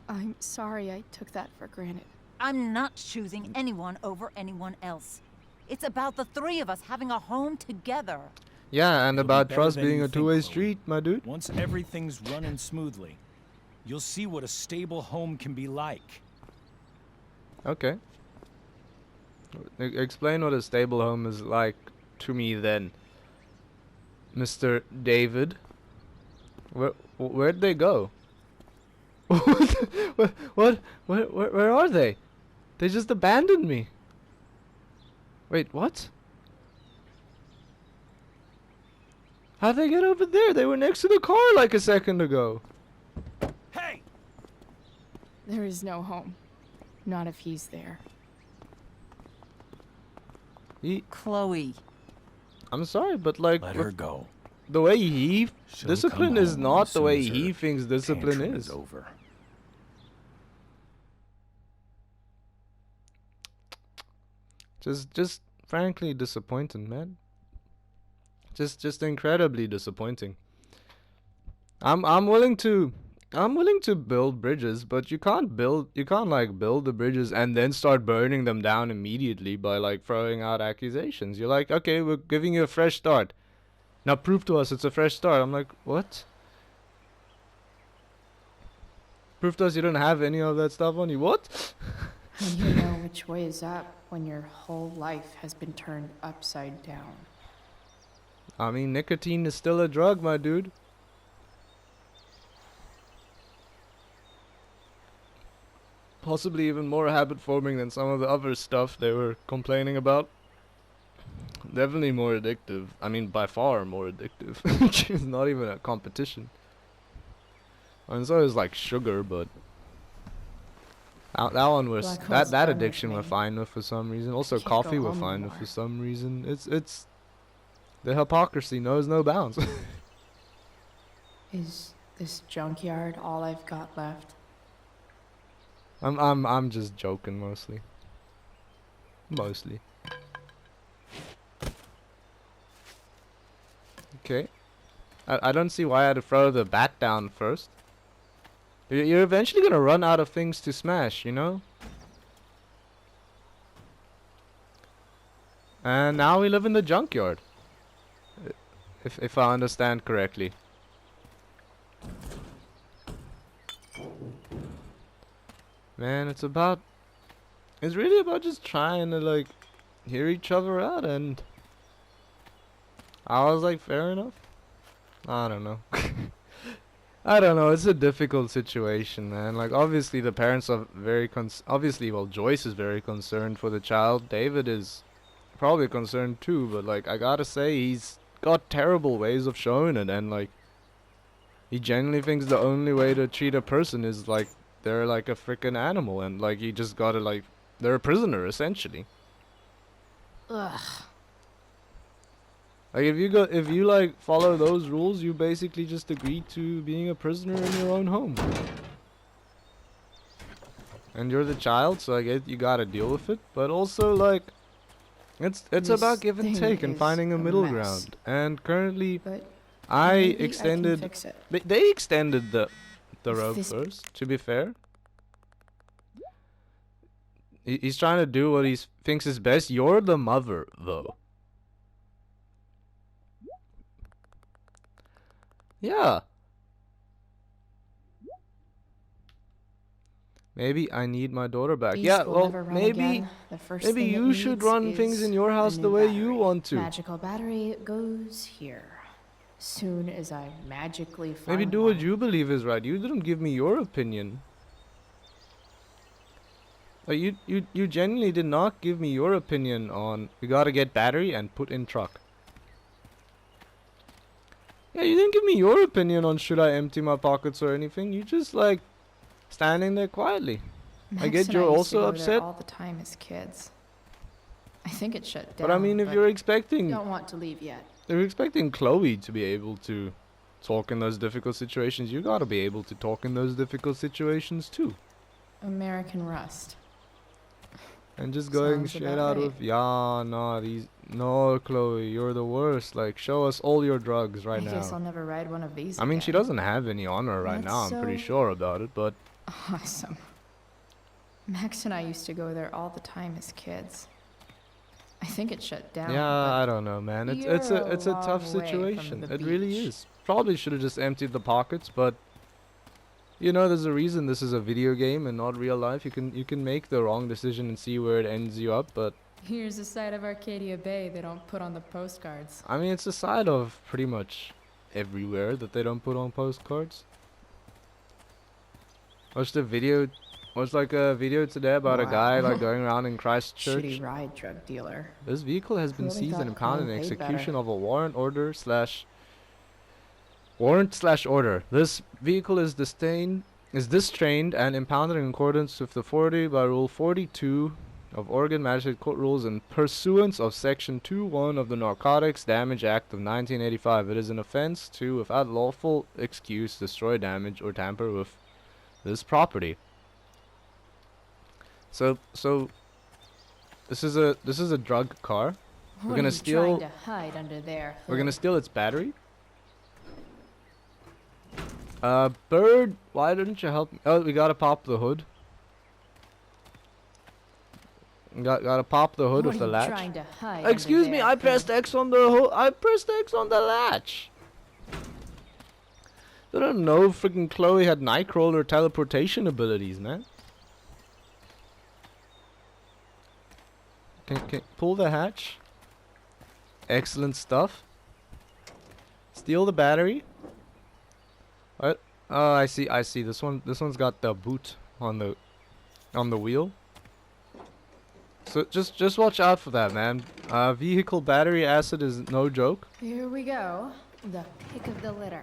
D: I'm sorry I took that for granted.
C: I'm not choosing anyone over anyone else. It's about the three of us having a home together.
A: Yeah, and
G: It'll be
A: about
G: better
A: trust
G: than
A: being
G: you
A: a
G: think,
A: two-way
G: Chloe.
A: street, my dude.
G: Once everything's running smoothly, you'll see what a stable home can be like.
A: Okay. Explain what a stable home is like to me then, Mr. David. Where'd they go? What? Where are they? They just abandoned me. Wait, what? How'd they get over there? They were next to the car like a second ago.
G: Hey!
D: There is no home. Not if he's there.
C: Chloe.
A: I'm sorry, but like
K: Let her go.
A: the way he
K: She'll
A: discipline
K: come
A: is
K: home
A: not
K: as
A: the
K: soon
A: way
K: as
A: he
K: her
A: thinks discipline
K: tantrum
A: is.
K: over.
A: Just frankly disappointing, man. Just incredibly disappointing. I'm willing to I'm willing to build bridges, but you can't like build the bridges and then start burning them down immediately by like throwing out accusations. You're like, okay, we're giving you a fresh start. Now prove to us it's a fresh start. I'm like, what? Prove to us you don't have any of that stuff on you. What?
D: How do you know which way is up when your whole life has been turned upside down?
A: I mean, nicotine is still a drug, my dude. Possibly even more habit forming than some of the other stuff they were complaining about. Definitely more addictive. I mean, by far more addictive. Which is not even a competition. And so is like sugar, but that one was that addiction we're fine with for some reason. Also, coffee we're fine with for some reason. It's the hypocrisy knows no bounds.
D: Is this junkyard all I've got left?
A: I'm just joking mostly. Mostly. Okay. I don't see why I had to throw the bat down first. You're eventually gonna run out of things to smash, you know? And now we live in the junkyard. If I understand correctly. Man, it's really about just trying to like hear each other out, and I was like, fair enough. I don't know. I don't know, it's a difficult situation, man. Like, obviously the parents are very obviously, well, Joyce is very concerned for the child. David is probably concerned too, but like, I gotta say, he's got terrible ways of showing it, and like, he genuinely thinks the only way to treat a person is like they're like a freaking animal, and like you just gotta like they're a prisoner essentially.
D: Ugh.
A: Like if you like follow those rules, you basically just agree to being a prisoner in your own home. And you're the child, so I guess you gotta deal with it. But also like it's about give and take and finding a middle ground. And currently I extended they extended the rope first, to be fair. He's trying to do what he thinks is best. You're the mother, though. Yeah. Maybe I need my daughter back. Yeah, well, maybe you should run things in your house the way you want to.
D: Magical battery goes here. Soon as I magically find
A: maybe do what you believe is right. You didn't give me your opinion. You genuinely did not give me your opinion on we gotta get battery and put in truck. Yeah, you didn't give me your opinion on should I empty my pockets or anything. You just like standing there quietly. I get you're also upset
D: all the time as kids. I think it shut down.
A: But I mean, if you're expecting,
D: don't want to leave yet.
A: You're expecting Chloe to be able to talk in those difficult situations. You gotta be able to talk in those difficult situations too.
D: American Rust.
A: And just going straight out with, yeah, no, Chloe, you're the worst. Like, show us all your drugs right now.
D: I guess I'll never ride one of these
A: I mean, she doesn't have any on her right now. I'm pretty sure about it, but
D: awesome. Max and I used to go there all the time as kids. I think it shut down.
A: Yeah, I don't know, man. It's a tough situation. It really is. Probably should have just emptied the pockets, but you know, there's a reason this is a video game and not real life. You can make the wrong decision and see where it ends you up, but
L: here's a side of Arcadia Bay they don't put on the postcards.
A: I mean, it's a side of pretty much everywhere that they don't put on postcards. Watched a video today about a guy like going around in Christchurch.
D: Shitty ride drug dealer.
A: This vehicle has been seized and impounded in execution of a warrant slash order. This vehicle is distrained and impounded in accordance with the 40 by Rule 42 of Oregon Magistrate Court Rules in pursuance of Section 2.1 of the Narcotics Damage Act of 1985. It is an offense to, without lawful excuse, destroy, damage, or tamper with this property. So this is a drug car. We're gonna steal.
L: Trying to hide under there?
A: We're gonna steal its battery. Bird, why didn't you help me? Oh, we gotta pop the hood. Gotta pop the hood
L: What
A: with the
L: are you
A: latch.
L: trying to hide
A: Excuse
L: under
A: me,
L: there,
A: I pressed
L: kid?
A: X on the I pressed X on the latch. I don't know freaking Chloe had Nightcrawler teleportation abilities, man. Can pull the hatch. Excellent stuff. Steal the battery. What? Oh, I see. This one's got the boot on the wheel. So just watch out for that, man. Vehicle battery acid is no joke.
L: Here we go. The pick of the litter.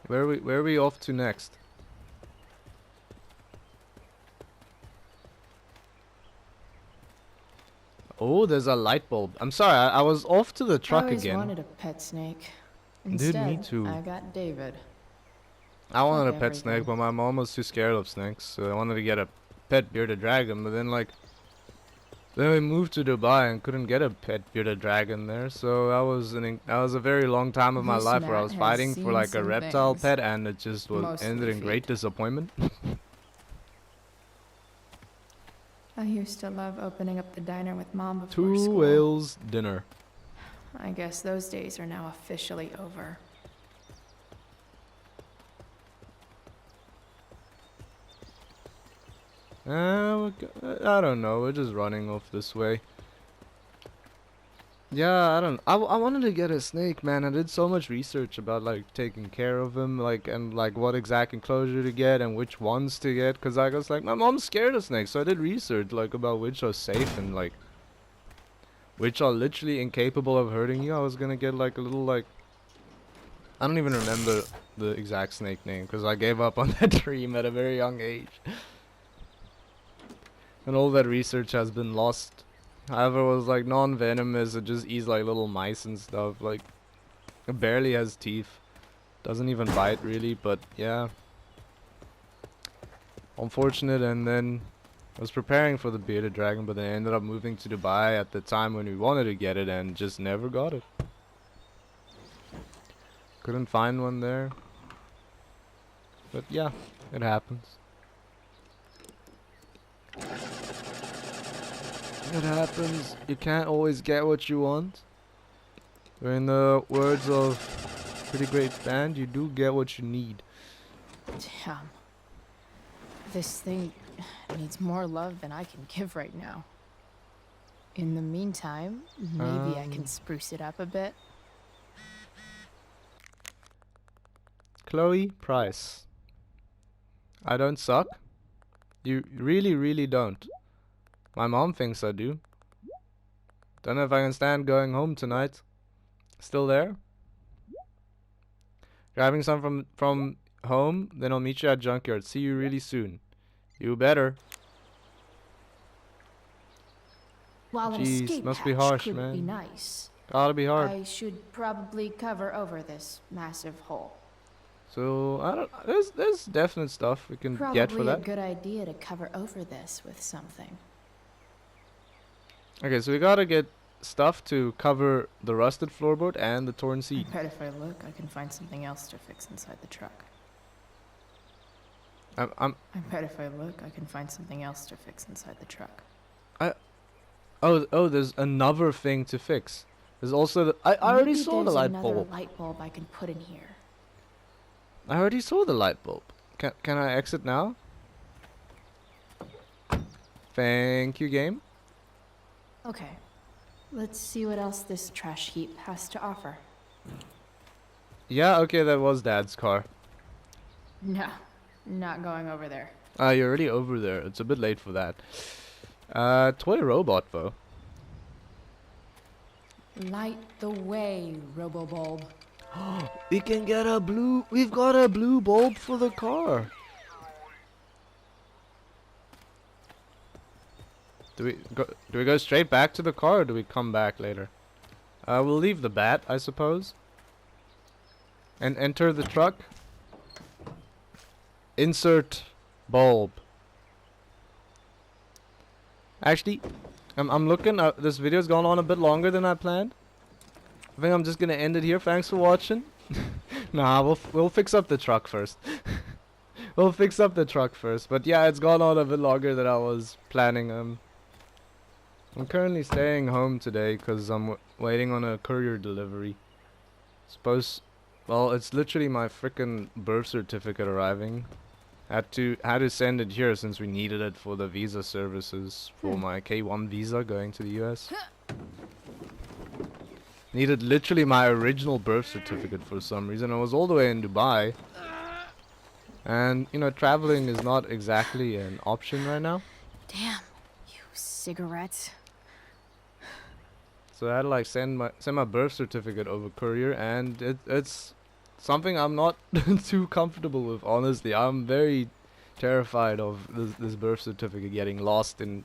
A: Where are we off to next? Oh, there's a light bulb. I'm sorry, I was off to the truck
L: I always
A: again.
L: wanted a pet snake.
A: Dude,
L: Instead,
A: me too.
L: I got David.
A: I wanted a
L: Fuck
A: pet snake,
L: everything.
A: but my mom was too scared of snakes, so I wanted to get a pet bearded dragon. But then then we moved to Dubai and couldn't get a pet bearded dragon there. So that was a very long time of my
L: This
A: life where I
L: Matt
A: was
L: has
A: fighting for
L: seen
A: like a
L: some
A: reptile
L: things.
A: pet, and it just was
L: Mostly
A: ended in great
L: feet.
A: disappointment.
D: I used to love opening up the diner with Mom before
A: Two
D: school.
A: whales dinner.
D: I guess those days are now officially over.
A: I don't know. We're just running off this way. Yeah, I wanted to get a snake, man. I did so much research about like taking care of him, and what exact enclosure to get and which ones to get. Cause I was like, my mom's scared of snakes, so I did research about which are safe and which are literally incapable of hurting you. I was gonna get like a little I don't even remember the exact snake name, cause I gave up on that dream at a very young age. And all that research has been lost. However, it was like non-venomous. It just eats like little mice and stuff. Like, it barely has teeth. Doesn't even bite really, but yeah. Unfortunate. And then I was preparing for the bearded dragon, but then I ended up moving to Dubai at the time when we wanted to get it and just never got it. Couldn't find one there. But yeah, it happens. It happens. You can't always get what you want. Or in the words of a pretty great band, you do get what you need.
L: Damn. This thing needs more love than I can give right now. In the meantime, maybe I can spruce it up a bit.
A: Chloe Price. I don't suck. You really, really don't. My mom thinks I do. Don't know if I can stand going home tonight. Still there? Grabbing some from home, then I'll meet you at junkyard. See you really soon. You better.
D: While an
A: Jeez,
D: escape
A: must be
D: hatch
A: harsh,
D: could
A: man.
D: be nice,
A: Gotta be hard.
D: I should probably cover over this massive hole.
A: So I don't. There's definite stuff we can
D: Probably
A: get for
D: a
A: that.
D: good idea to cover over this with something.
A: Okay, so we gotta get stuff to cover the rusted floorboard and the torn
L: I
A: seat.
L: bet if I look, I can find something else to fix inside the truck.
A: I'm
L: I bet if I look, I can find something else to fix inside the truck.
A: oh, there's another thing to fix. There's also the I already
D: Maybe
A: saw the
D: there's
A: light
D: another
A: bulb.
D: light bulb I can put in here.
A: I already saw the light bulb. Can I exit now? Thank you, game.
D: Okay, let's see what else this trash heap has to offer.
A: Yeah, okay, that was Dad's car.
L: No, not going over there.
A: You're already over there. It's a bit late for that. Toy robot though.
L: Light the way, Robobulb.
A: We can get a blue. We've got a blue bulb for the car. Do we go straight back to the car, or do we come back later? We'll leave the bat, I suppose. And enter the truck. Insert bulb. Actually, I'm looking. This video's gone on a bit longer than I planned. I think I'm just gonna end it here. Thanks for watching. Nah, we'll fix up the truck first. We'll fix up the truck first. But yeah, it's gone on a bit longer than I was planning. I'm currently staying home today because I'm waiting on a courier delivery. Well, it's literally my frickin' birth certificate arriving. Had to send it here since we needed it for the visa services for my K1 visa going to the US. Needed literally my original birth certificate for some reason. I was all the way in Dubai. And, you know, traveling is not exactly an option right now.
L: Damn, you cigarettes.
A: So I had to like send my birth certificate over courier, and it's something I'm not too comfortable with, honestly. I'm very terrified of this birth certificate getting lost in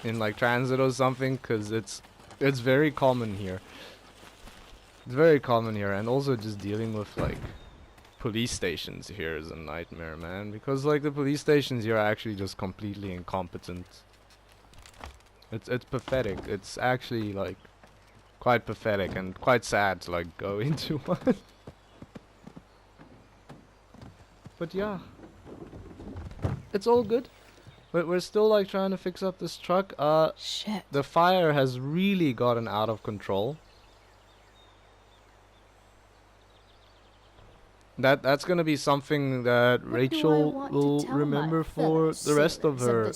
A: like transit or something, because it's very common here. It's very common here, and also just dealing with like police stations here is a nightmare, man, because like the police stations here are actually just completely incompetent. It's pathetic. It's actually like quite pathetic and quite sad to like go into one. But yeah, it's all good. But we're still like trying to fix up this truck.
L: Shit.
A: The fire has really gotten out of control. That's gonna be something that Rachel will remember for the rest of her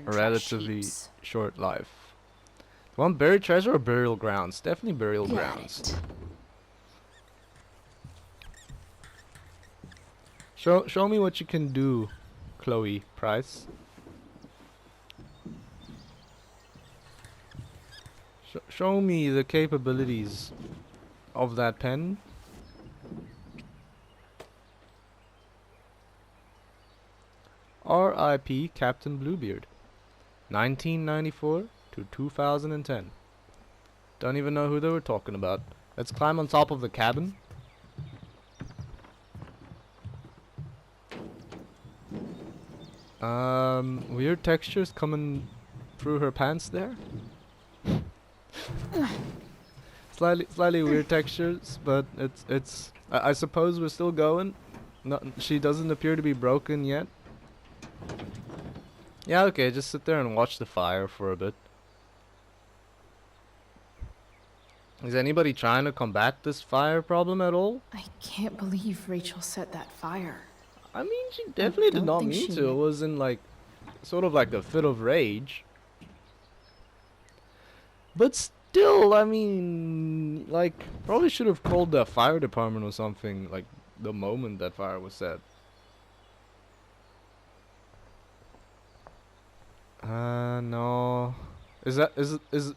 A: relatively short life. You want buried treasure or burial grounds? Definitely burial grounds. Show me what you can do, Chloe Price. Show me the capabilities of that pen. R.I.P. Captain Bluebeard, 1994 to 2010. Don't even know who they were talking about. Let's climb on top of the cabin. Weird textures coming through her pants there. Slightly weird textures, but it's. I suppose we're still going. No, she doesn't appear to be broken yet. Yeah, okay, just sit there and watch the fire for a bit. Is anybody trying to combat this fire problem at all?
L: I can't believe Rachel set that fire.
A: I mean, she definitely did not mean to. It was in like, sort of like a fit of rage. But still, I mean, like, probably should have called the fire department or something, like, the moment that fire was set. No. Is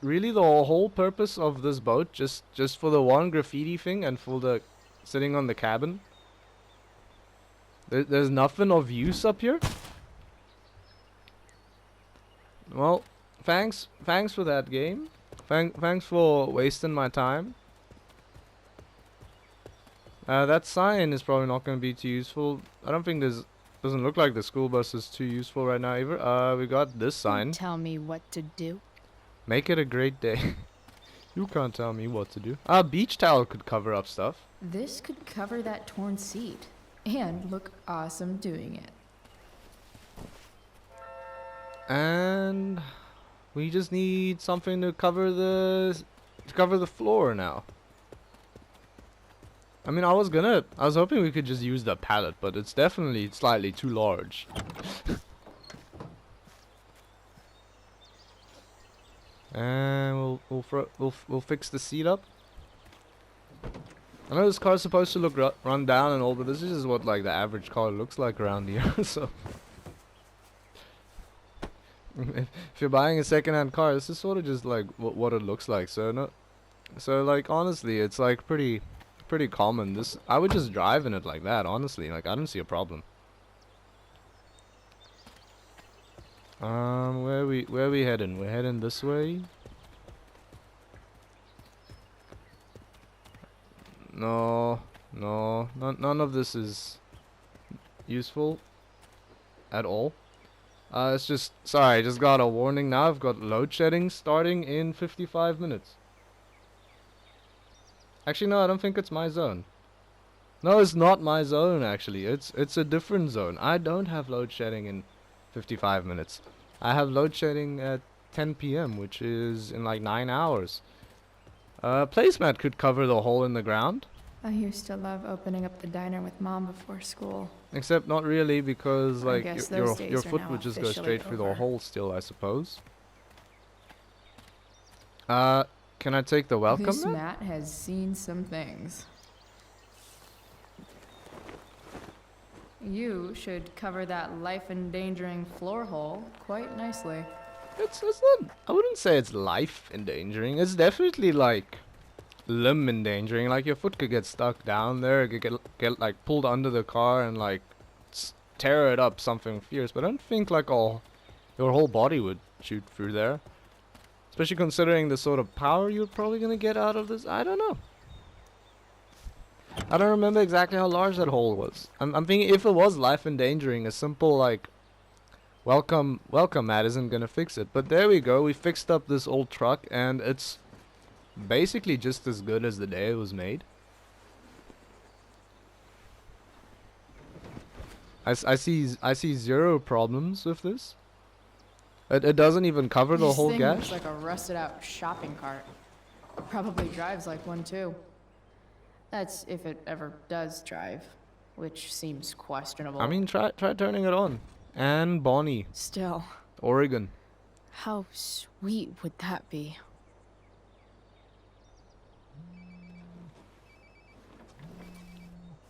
A: really the whole purpose of this boat just for the one graffiti thing and for the sitting on the cabin? There's nothing of use up here? Well, thanks for that game. Thanks for wasting my time. That sign is probably not going to be too useful. I don't think doesn't look like the school bus is too useful right now either. We got this sign.
L: Tell me what to do.
A: Make it a great day. You can't tell me what to do. Beach towel could cover up stuff.
D: This could cover that torn seat and look awesome doing it.
A: And we just need something to cover the floor now. I mean, I was hoping we could just use the pallet, but it's definitely slightly too large. And we'll fix the seat up. I know this car's supposed to look run down and all, but this is just what like the average car looks like around here. So if you're buying a second-hand car, this is sort of just like what it looks like. So like honestly, it's like pretty common. I would just drive in it like that, honestly. Like I don't see a problem. Where we heading? We're heading this way. No, none of this is useful at all. It's just, sorry, I just got a warning now. I've got load shedding starting in 55 minutes. Actually, no, I don't think it's my zone. No, it's not my zone, actually. It's a different zone. I don't have load shedding in 55 minutes. I have load shedding at 10 p.m., which is in like 9 hours. Placemat could cover the hole in the ground.
D: I used to love opening up the diner with Mom before school.
A: Except not really, because like
D: guess
A: your
D: those days
A: your
D: are
A: foot
D: now
A: would just go
D: officially
A: straight through the
D: over.
A: hole still, I suppose. Can I take the welcome
L: This
A: then?
L: mat has seen some things. You should cover that life-endangering floor hole quite nicely.
A: It's not, I wouldn't say it's life endangering. It's definitely like limb endangering. Like your foot could get stuck down there, it could get like pulled under the car and like tear it up something fierce. But I don't think like your whole body would shoot through there. Especially considering the sort of power you're probably gonna get out of this. I don't know. I don't remember exactly how large that hole was. I'm thinking if it was life endangering, a simple like welcome mat isn't gonna fix it. But there we go. We fixed up this old truck and it's basically just as good as the day it was made. I see zero problems with this. It doesn't even cover the
L: This
A: whole
L: thing
A: gash.
L: looks like a rusted-out shopping cart. It probably drives like one too. That's if it ever does drive, which seems questionable.
A: I mean, try turning it on. And Bonnie,
L: Still,
A: Oregon.
L: how sweet would that be?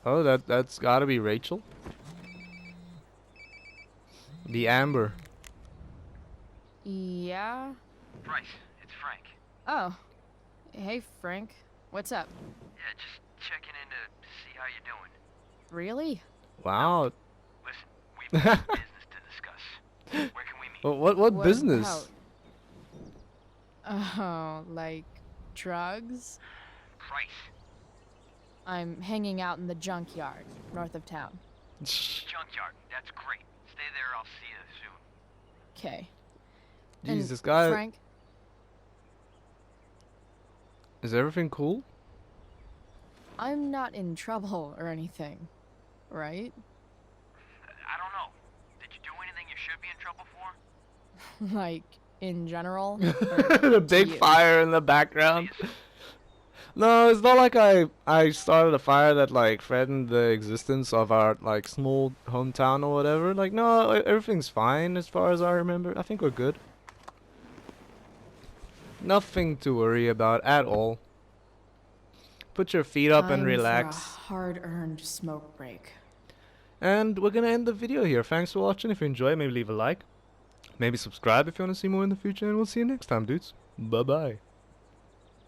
A: Oh, that's gotta be Rachel. The Amber.
L: Yeah?
M: Bryce, it's Frank.
L: Oh. Hey, Frank. What's up?
M: Yeah, just checking in to see how you're doing.
L: Really?
A: Wow.
M: Listen, we've got some business to discuss. Where can we meet?
A: What business?
L: Oh, like drugs?
M: Price.
L: I'm hanging out in the junkyard, north of town.
M: Junkyard. That's great. Stay there. I'll see you soon.
L: Okay.
A: Jeez, this guy.
L: Frank,
A: Is everything cool?
L: I'm not in trouble or anything, right?
M: I don't know. Did you do anything you should be in trouble for?
L: Like, in general?
A: The big fire in the background. No, it's not like I started a fire that like threatened the existence of our like small hometown or whatever. Like no, everything's fine as far as I remember. I think we're good. Nothing to worry about at all. Put your feet up and
L: Time
A: relax.
L: for a hard-earned smoke break.
A: And we're gonna end the video here. Thanks for watching. If you enjoyed, maybe leave a like. Maybe subscribe if you want to see more in the future. And we'll see you next time, dudes. Bye-bye.